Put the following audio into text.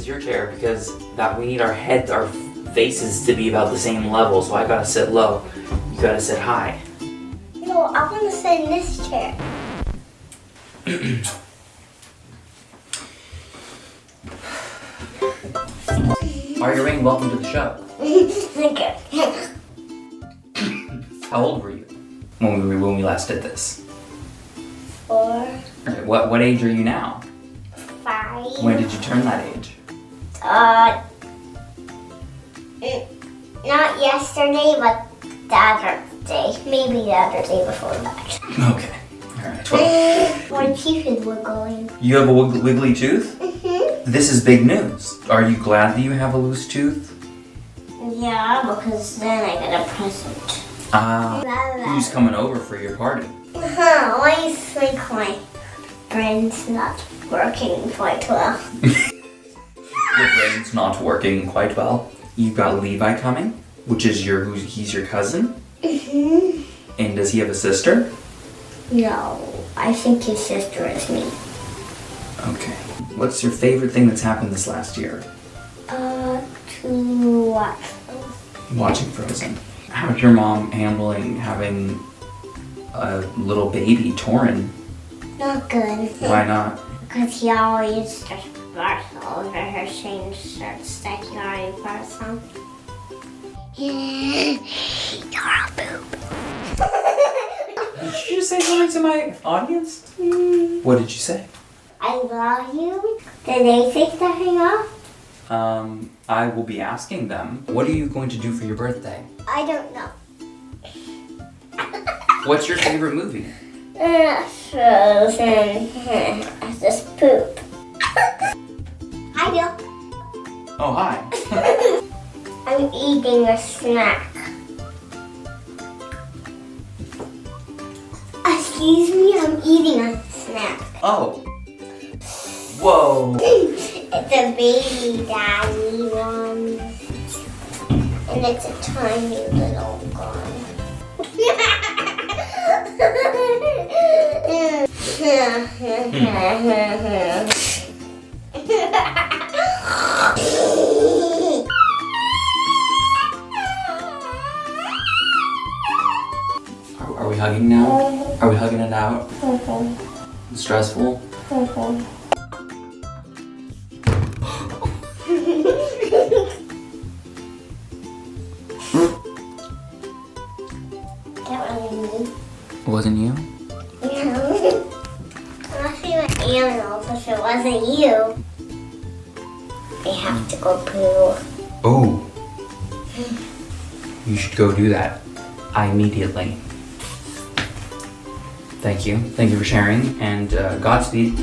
is your chair because we need our heads, our faces to be about the same level. So I gotta sit low. You gotta sit high. No, I want to sit in this chair. Aria Rain, welcome to the show. Okay. How old were you when we last did this? 4. Okay, what age are you now? 5. When did you turn that age? Not yesterday, but the other day. Maybe the other day before that. Okay. All right. 12. My teeth is wiggling. You have a wiggly tooth? Mm-hmm. This is big news. Are you glad that you have a loose tooth? Yeah, because then I get a present. Who's coming over for your party? I think my brain's not working quite well. Your brain's not working quite well. You've got Levi coming, which is he's your cousin? Mm-hmm. And does he have a sister? No, I think his sister is me. Okay. What's your favorite thing that's happened this last year? To watch. Watching Frozen. How's your mom handling having a little baby, Torin? Not good. Why not? Because he always just barks all over her and starts stacking on person. You're a poop. Did you just say something to my audience? What did you say? I love you. Did they say something else? I will be asking them. What are you going to do for your birthday? I don't know. What's your favorite movie? Frozen. Just poop. Hi, Bill. Oh, hi. I'm eating a snack. Excuse me, I'm eating a snack. Oh. Whoa. It's a baby daddy one. And it's a tiny little one. Are we hugging now? Are we hugging it out? Stressful? That wasn't me. It wasn't you? No. Unless you were animals, if it wasn't you, they have to go poo. Oh. You should go do that. Immediately. Thank you. Thank you for sharing, and Godspeed.